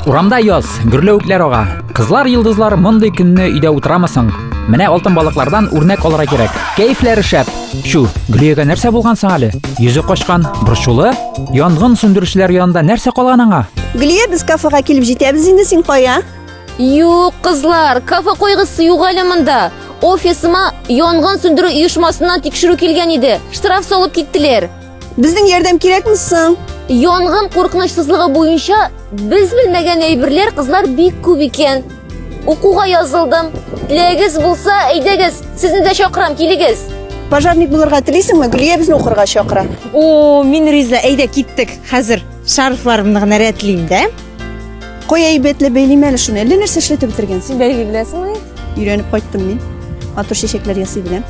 Урамда яз, гүрләүкләр ага. Кызлар йылдызлар мондый көнне өйдә утырамысың? Менә алтын балыклардан үрнәк алырга кирәк. Кәефләре шәп. Шу, Гөлиягә нәрсә булган соң әле? Йөзе качкан, борчулы, янгын сөндерүчеләр янында нәрсә калган аңа? Гөлия, без кафега килеп җитәбез инде, син кая? Юк, кызлар, кафе койгысы юк әле монда. Офисыма янгын сөндерү оешмасыннан тикшерү килгән иде. Штраф салып киттеләр. Безнең ярдәм кирәкме соң? Янгын куркынычсызлыгы буенча без белмәгән әйберләр кызлар бик күп икән. Укуга язылдым. Теләгез булса, әйдәгез, сезне дә чакырам, килегез. Пожарник булырга телисеңме? Гөлия безне укырга чакыра. О, мин риза, әйдә киттек. Хәзер шарфларымны гына рәтлим дә. Кой әйбәтле бәйлим әле шуны. Әллә нәрсә эшләтеп бетергәнсең? Бәйли беләсеңме? Өйрәнеп кайттым мин. Матур чәчәкләр ясый беләм.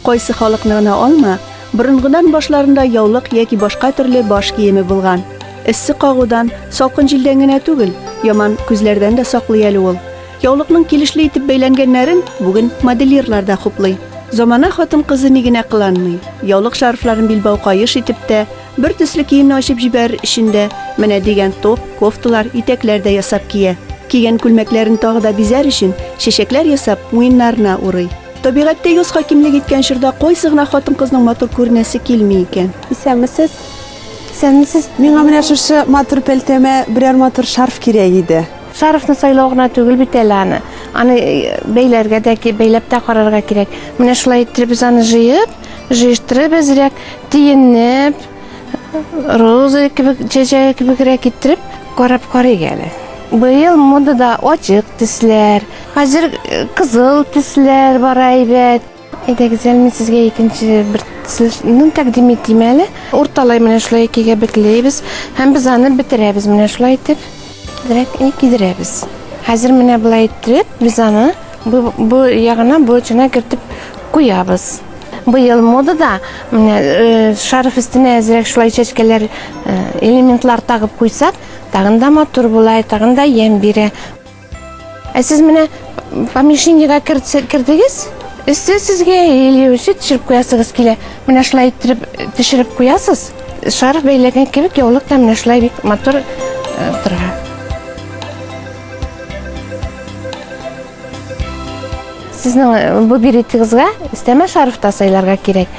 Кайсы халыкны гына алма, борынгыдан башларында яулык яки башка төрле баш киеме булган. Эссе кагудан, салкын җилдән генә түгел, яман күзләрдән дә саклый әле ул. Яулыкның килешле итеп бәйләнгәннәрен бүген модельерлар да хуплый. Замана хатын-кызы ни генә кыланмый. Яулык шарфларын билбау каеш итеп тә, бер төсле киемне ачып җибәр өчендә менә дигән топ, кофталар, итәкләр дә ясап кия. Кигән күлмәкләрен тагы да бизәр өчен чәчәкләр ясап муеннарына урый. Табигатьтә яз хакимлек иткән чорда кайсы гына хатын-кызның матур күренәсе килми икән. Исәнмесез? Исәнмесез? Миңа менә шушы матур пәлтәмә берәр матур шарф кирәк иде. Шарфны сайлау гына түгел бит әле аны. Аны бәйләргә дә бәйләп тә карарга кирәк. Менә шулай итеп без аны җыештырып, әзрәк тиенеп, роза кебек, чәчәк кебегрәк итеп карап карыйк әле. Быел модада ачык төсләр, хәзер кызыл төсләр бар әйбәт. Әйдәгез, мин сезгә икенче бер төсне тәкъдим итим әле. Урталай менә шулай икегә бекләйбез һәм без аны бетерәбез менә шулай итеп. Дирәк кидерәбез. Хәзер менә булай итеп, без аны бу ягына бочына кертеп куябыз. Быел модада менә шарф өстенә әзрәк шулай чәчкәләр, элементлар тагып куйсак, тагын да матур була, тагын да ям бирә. Сез менә помещениегә кирдегез? Сезгә елеүче төшереп куясыгыз килә. Менә шулай итеп төшереп куясыз. Шарф бәйләгән кебек яулык та менә шулай бик матур тора. Сезнең бу биретигезгә истәмә шарф та сайларга кирәк.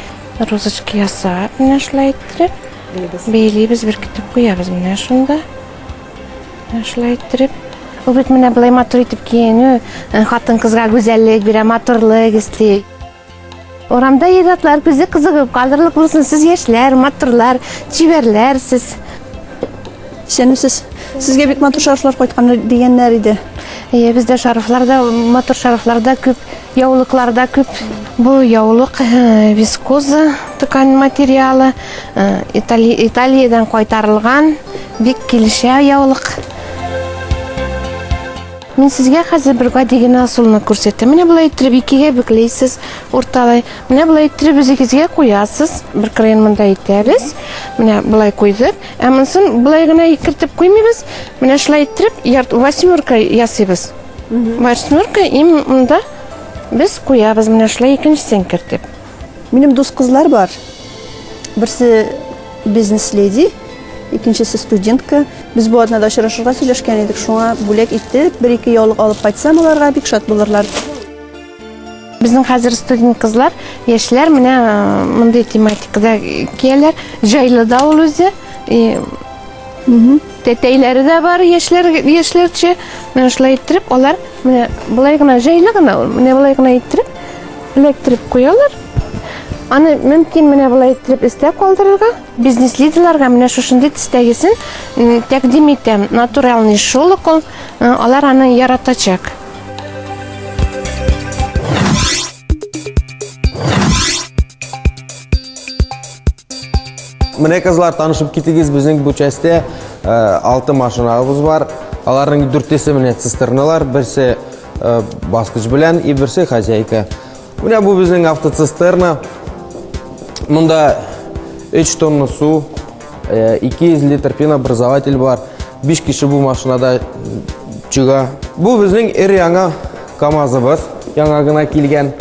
Розочка ясап, менә шулай итеп бәйлибез, беркетеп куябыз менә шунда. Менә шулай итеп. Ул бит менә булай матур итеп киенү, хатын-кызга гүзәллек бирә, матурлык исти. Урамда иратлар күзе кызыгып калдырлык булсын, сез яшьләр, матурлар, чибәрләр сез. Исәнмесез? Сезгә бик матур шарфлар кайткан дигәннәр иде. Бездә шарфларда, матур шарфларда күп, яулыкларда күп. Бу яулык вискоза ткань материалы, Италиядән кайтарылган, бик килешә яулык. Мин сезгә хәзер бер гадигене асылны күрсәтәм. Менә булай итеп икегә бөкләйсез, урталай. Менә булай итеп үзегезгә куясыз. Бер крен монда итәбез. Менә булай куйдык. Ә монсын булай гына кертеп куймыйбыз. Менә шулай итеп восьмерка ясыйбыз. Восьмерка монда без куябыз. Менә шулай икенчесен кертеп. Минем дус кызлар бар. Берсе бизнес-леди, икенчесе студентка. Без бу атнада очрашырга сөйләшкән идек. Шуңа бүләк итеп, бер-ике яулык алып кайтсам, аларга бик шат булырлар. Безнең хәзер студент кызлар, яшьләр менә мондый тематикада кияләр. Җайлы да ул үзе. Тәтәйләре дә бар, яшьләрчә. Менә шулай итеп, алар менә булай гына җайлы гына, менә булай гына итеп, эләктереп куялар. Аны мөмкин менә булай итеп истә калдырырга. Бизнес-лидерларга менә шушындый төстәгесен тәкъдим итәм. Натуральный шелк, алар аны яратачак. Менә кызлар, танышып китегез, безнең бу частьтә 6 машинабыз бар. Аларның 4-се менә цистерналар, берсе баскыч белән, и берсе хозяйка. Менә бу безнең автоцистерна. Монда 3 тонна су, 200 литр пенообразователь бар. 5 кеше бу машинада чыга. Бу безнең яңа КАМАЗыбыз, яңа гына килгән.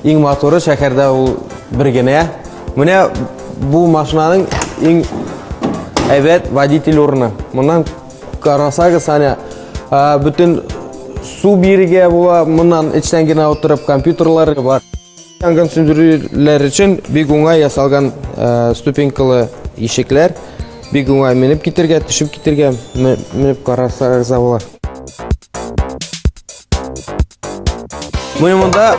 Иң моторы шәһәрдә ул бер генә. Менә бу машинаның иң әйбәт водитель урыны. Моннан карасагыз, Бүтін су беруге була, мындан içten генә отырып компьютерлар бар. Янгын сөндірулер үшін бик оңай ясалган ступенькалы ишекләр. Бик оңай менеп китергә, төшеп китергә, менеп карасагыз була. Монда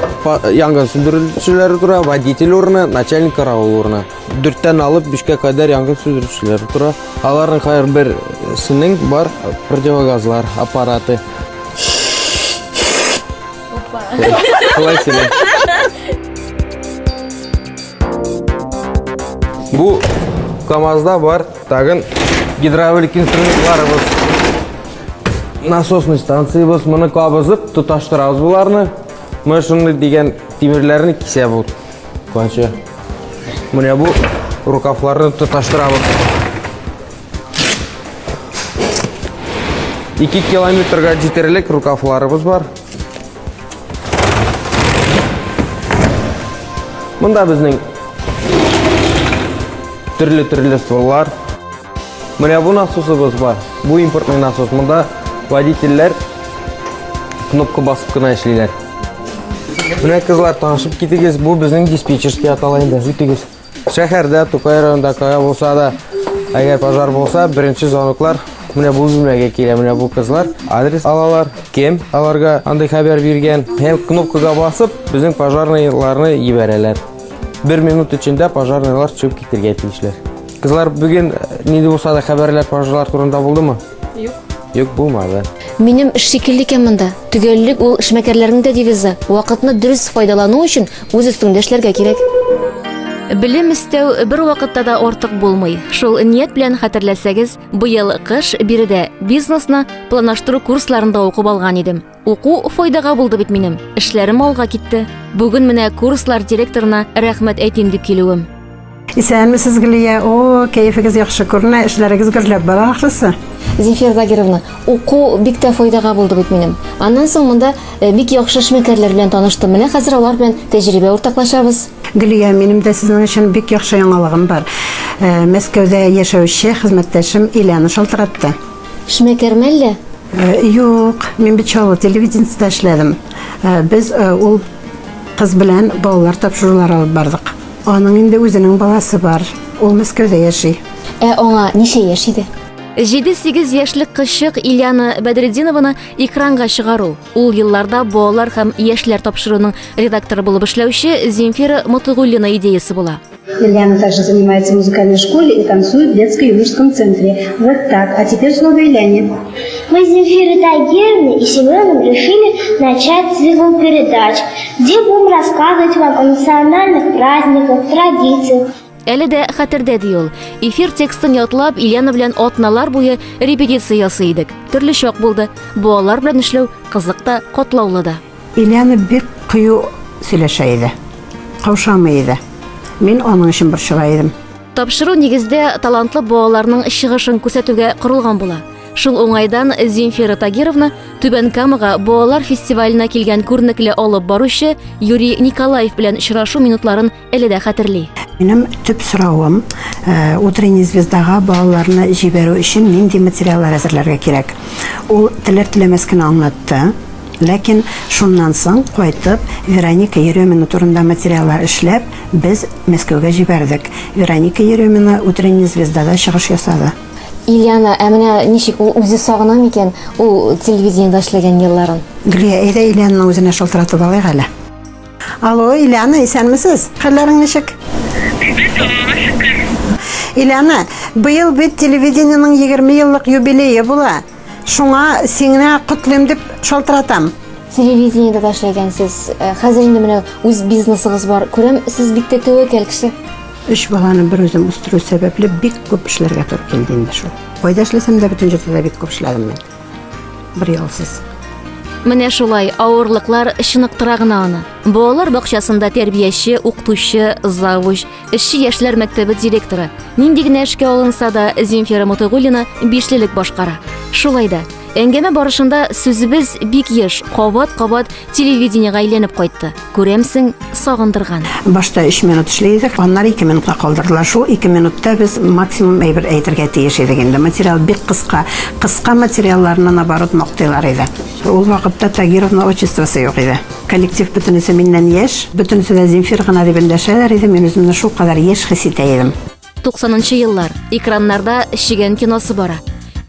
янгын сөндірушілер тұра, водитель орны, начальник каравыл орны. 4-тен алып 5-ке кадәр янгын сөндірушілер тұра. Аларның қайыр бірсінің бар противогазлар, аппараты. Қалай сіле? Бұл КамАЗда бар тағын гидравлик инструментларыбыз. Насосный станциябыз, мұны қабызып, тұташтырабыз бұларны. Мы шуны деген темірлеріні кесе бұл. Қанша. Міне бұл рукавларны тұташтырабыз. 2 километрға жетерлік рукавларыбыз бар. Мұнда біздің түрлі стволлар. Міне бұл насосыбыз бар. Бұл импортный насос. Мұнда водителер кнопка басып қына ішлейлер. Міне қызлар танышып кетегіз, бұл біздің диспетчерский аталайында жетегіз. Шәһәрдә, Тукай районында кая болса да, әгер пожар болса, бірінші звоноклар міне бұл бөлмеге келе. Міне бұл қызлар адрес алалар, кем аларға андай хабар берген. Hem кнопкаға басып, біздің пожарныйларны ебәрәләр. 1 минут içinde пожарныйлар чөп кетерге тиешләр. Қызлар бүгін неде болса да хабарлар пожарлар турында булды ма? Юк, булмады. Минем эш шикелле икән монда. Төгәллек ул эшмәкәрләрнең дә девизы. Вакытны дөрес файдалану өчен үз өстеңдә эшләргә кирәк. Белем истәү бер вакытта да артык булмый. Шул ният белән хәтерләсәгез, быел кыш биредә бизнесны планлаштыру курсларында укып алган идем. Уку файдага булды бит минем. Эшләрем алга китте. Бүген менә курслар директорына рәхмәт әйтим дип килүем. Исәнмесез Гөлия? О, кәефегез яхшы күренә, эшләрегез гөрләп бара ахрысы. Зинфира Загировна, уку бик тә файдага булды бит минем. Аннан соң монда бик яхшы эшмәкәрләр белән таныштым. Менә хәзер алар белән тәҗрибә уртаклашабыз. Гөлия, минем дә сезнең өчен бик яхшы яңалыгым бар. Мәскәүдә яшәүче хезмәттәшем Иляна шалтыратты. Эшмәкәрме әллә? Юк, мин бит чаллы телевидениедә эшләдем. Без ул кыз белән балалар тапшырулар алып бардык. Аның инде үзенең баласы бар. Ул Мәскәүдә яши. Аңа ничә яшь иде? 7-8 яшьлек кызчык Ильяна Бәдретдинованы экранга чыгару. Ул елларда балалар һәм яшьләр тапшыруның редакторы булып эшләүче Зинфира Мотыгуллина идеясы була. Ильяна также занимается в музыкальной школе и танцует в детско-юношеском центре. Вот так. А теперь слово Ильяне. Мы с Зинфирой Тагировной и Семеном решили начать цикл передач, где будем рассказывать вам о национальных праздниках, традициях. Әле дә хәтердә ди ул. Эфир текстын ятлап, Ильяна белән атналар буе репетиция ясый идек. Төрле чак булды. Балалар белән эшләү кызык та, катлаулы да. Ильяна бик кыю сөйләшә иде. Каушамый иде. Мин аның өчен борчыла идем. Тапшыру нигездә талантлы балаларның чыгышын күрсәтүгә корылган була. Шул уңайдан Зинфира Тагировна Түбән Камага балалар фестиваленә килгән күренекле алып баручы Юрий Николаев белән очрашу минутларын әле дә хәтерли. Минем төп сорауым, утренний звездага балаларны җибәрү өчен нинди материаллар әзерләргә кирәк. Ул теләр-теләмәс кенә аңлатты. Ләкин шуннан соң кайтып Вероника Еремина турында материаллар эшләп, без Мәскәүгә җибәрдек. Вероника Еремина утренний звездада чыгыш ясады. Ильяна, менә ничек ул үзе сагына микән ул телевидениедә эшләгән елларын? Гөлия, әйдә Ильянаның үзенә шалтыратып алыйк әле. Алло, Ильяна, исәнмесез? Хәлләрең ничек? Ильяна, быел бит телевидениеның 20 еллык юбилее була. Шуңа сиңне котлыйм дип шалтыратам. Телевидениедә дә эшләгәнсез. Хәзер инде менә үз бизнесыгыз бар. Күрәм, сез бик тә тәвәккәл кеше. 3 баланы бер үзем үстерү сәбәпле бик күп эшләргә туры килде инде шул. Кайда эшләсәм дә бөтен җирдә бик күп эшләдем мин. Бер ялсыз. Менә шулай авырлыклар чыныктыра гына аны. Балалар бакчасында тәрбияче, укытучы, завуч, эшче яшьләр мәктәбе директоры. Нинди генә эшкә алынса да Зинфира Мотыгуллина 5 башкара. Шулай да Әңгәмә барышында сүзебез бик еш, кабат-кабат телевидениега әйләнеп кайтты. Күрәмсең, сагындырган. Башта 3 минут эшләйдек, аннары 2 минутка калдырдылар. Шул 2 минутта без максимум әйбер әйтергә тиеш идек инде. Материал бик кыска материалларны наоборот мактыйлар иде. Ул вакытта Тагировна отчествосы юк иде. Коллектив бөтенесе миннән яшь, бөтенесе дә Земфир гына дип эндәшәләр иде. Мин үземне шул кадәр яшь хис итә идем. 90-нчы еллар. Экраннарда Шигән киносы бара.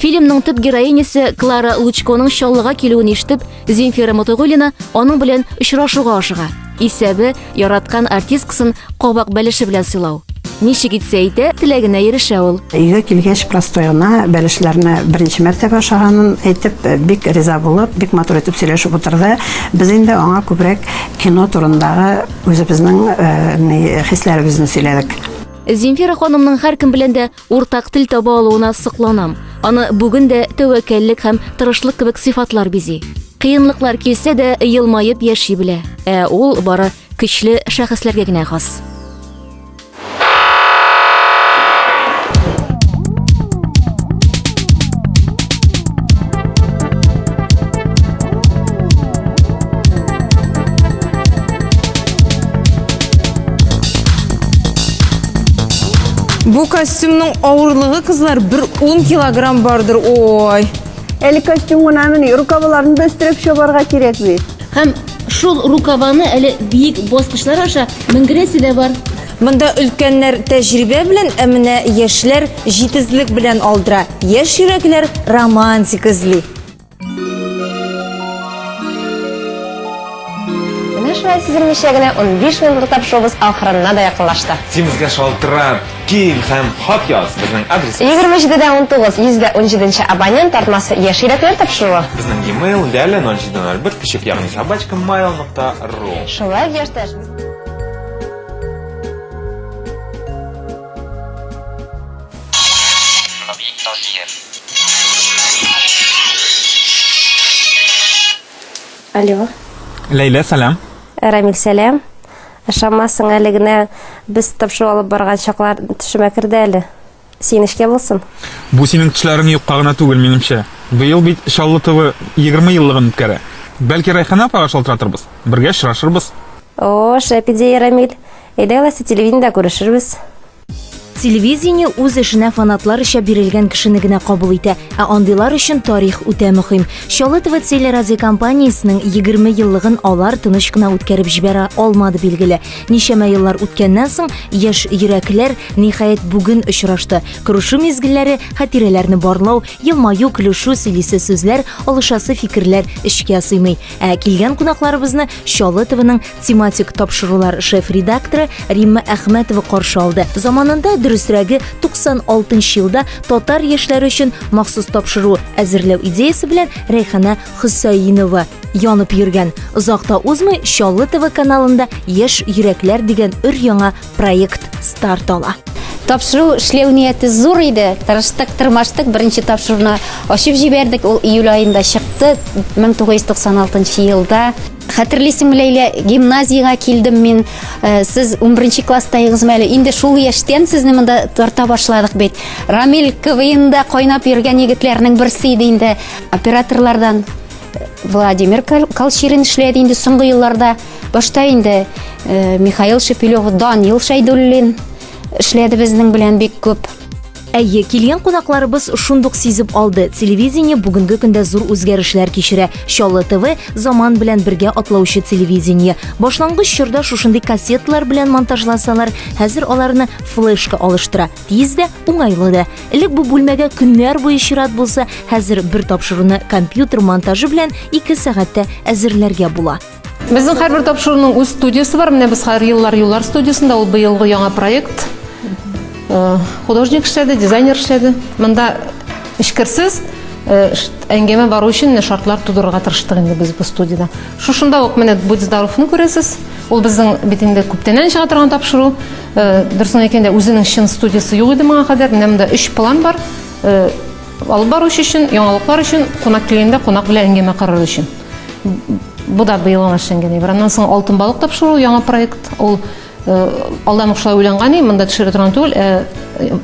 Фильмның төп героинясе Клара Лучконың шаллыга килүен ишетеп, Земфира Мотыгулина аның белән очрашуга ашыга. Исәбе яраткан артисткасын кабак бәлеше белән сыйлау. Ничек итсә итә, теләгенә ирешә ул. Өйгә килгәч простойна бәлешләрне беренче мәртәбә ашаганын әйтеп, бик риза булып, бик матур итеп сөйләшеп утырды. Без инде аңа күбрәк кино турындагы үзебезнең хисләребезне сөйләдек. Земфира ханымның һәр кем белән дә уртак тел таба алуына сокланам. Аны бүген дә тәвәккәллек һәм тырышлык кебек сыйфатлар бизи. Кыенлыклар килсә дә елмаеп яши белә. Ул бары көчле шәхесләргә генә хас. Бу костюмның авырлыгы кызлар 10 килограмм бардыр. Ой. Әле костюмның рукавларын бөстөреп чабарга кирәк бит. Һәм шул рукаваны әле биек баскычлар аша менгерәсе дә бар. Монда өлкәннәр тәҗрибә белән, менә яшьләр җитезлек белән алдыра. Яшь йөрәкләр романтик эзли. Шулай сизелмичә генә 15 минутлык тапшырабыз ахырына да якынлашты. Симезгә шалтырап, кил һәм хат яз. Безнең адрес 27-19-117 абонент артмасы яшь йөрәкләр тапшыруы. Безнең e-mail lala0701 Шулай яшьтәш. Алло. Ләйлә, салам. Рамил, сәлам. Ашамасың әле генә без тапшырып алып барган чаклар төшемә керде әле. Син эшкә булсын. Бу синең төшләрең юкка гына түгел минемчә. Быел бит Шаллытовы 20 еллыгын үткәрә. Бәлки Райхана апага шалтыратырбыз. Бергә очрашырбыз. О, шәп идея, Рамил. Әйдә, телевидениедә күрешербез. Телевидение үз эшенә фанатлар өчен бирелгән кешене генә кабул итә, андыйлар өчен тарих үтә мөһим. Шаллытова телерадиокомпаниясенең 20 еллыгын алар тыныч кына үткәреп җибәрә алмады билгеле. Ничәмә еллар үткәннән соң яшь йөрәкләр ниһаять бүген очрашты. Күрешү мизгелләре, хатирәләрне барлау, елмаю, көлешү, сөйлисе сүзләр, алышасы фикерләр эшкә сыймый. Килгән кунакларыбызны Шаллытованың тематик тапшырулар шеф-редакторы Римма Әхмәтова каршы алды. Заманында дөресрәге 96 елда татар яшьләре өчен махсус тапшыру әзерләү идеясе белән Райхана Хөсәйнова янып йөргән. Узакта узмый Шаллытова каналында яшь йөрәкләр дигән өр-яңа проект старт ала. Тапшыру эшләү нияте зур иде. Тырыштык, тырмаштык, беренче тапшыруны ачып җибәрдек. Ул июль аенда чыкты, 1996 елда. Хәтерлисең, Ләйлә, гимназиягә килдем мин. Сез 11 класстагыз әле. Инде шул яшьтән сезне монда тарта башладык бит. Рамил КВНда кайнап йөргән егетләрнең берсе иде инде. Операторлардан Владимир Калчирин эшләде инде соңгы елларда. Башта инде Михаил Шепелев, Данил Шайдуллин эшләде безнең белән бик күп. Әйе, килгән кунакларыбыз шундук сизеп алды. Телевидение бүгенге көндә зур үзгәрешләр кичерә. Шаллытова заман белән бергә атлаучы телевидение. Башлангыч чорда шушындый кассетлар белән монтажласалар, хәзер аларны флешка алыштыра. Тиз дә, уңайлы да. Элек бу бүлмәгә көннәр буе чират булса, хәзер бер тапшыруны компьютер монтажы белән 2 сәгатьтә әзерләргә була. Безнең һәрбер тапшыруның үз студиясы бар. Менә без һәр еллар студиясында ул быелгы яңа проект. Художник эшләде, дизайнер эшләде. Монда эшкерсез әңгәмә бару өчен шартлар тудырырга тырыштык инде без бу студияда. Шушында ук менә Будь здоровны күрәсез. Ул безнең бит инде күптәннән чыга торган тапшыру. Дөресен әйткәндә, үзенең чын студиясы юк иде моңа кадәр. Менә монда 3 план бар. Алып бару өчен, яңалыклар өчен, кунак килгәндә кунак белән әңгәмә карар өчен. Бу да быел эшләнгән. Аннан соң алтын балык тапшыру яңа проект. Ул алдан ук шулай уйланган, монда төшерә торган түгел,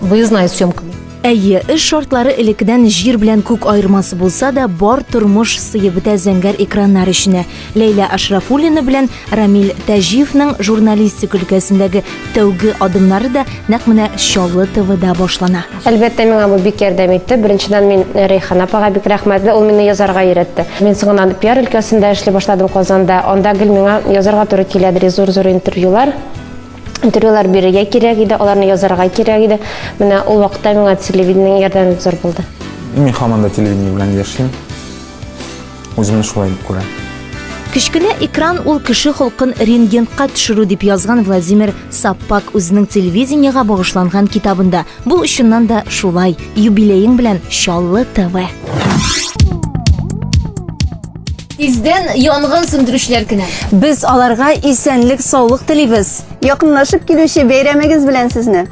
выездная съемка. Әйе, эш шартлары элеккедән җир белән күк айырмасы булса да, бар тормыш сыйы бетә зәңгәр экраннар эченә. Ләйлә Ашрафуллина белән Рамил Тәҗиевнең журналистик өлкәсендәге тәүге адымнары да нәкъ менә Чаллы ТВда башлана. Әлбәттә, миңа бу бик ярдәм итте. Беренчедән мин Рәйхан апага бик рәхмәтле, ул мине язарга өйрәтте. Мин соңыннан пиар өлкәсендә эшли башладым Казанда. Анда гел миңа язарга туры киләдер, зур интервьюлар бирергә кирәк иде, аларны язарга кирәк иде. Менә ул вакытта миңа телевидение ярдәм зур булды. Мин һаман да телевидение белән яшим. Үземне шулай дип күрәм. Кечкенә экран ул кеше холкын рентгенга төшерү дип язган Владимир Саппак үзенең телевидениегә багышланган китабында. Бу өченнән дә шулай. Юбилеең белән Чаллы ТВ. Издән янгын сөндерүчеләр көне. Без аларга исәнлек, саулык телибез. Якынлашып килүче бәйрәмегез белән сезне.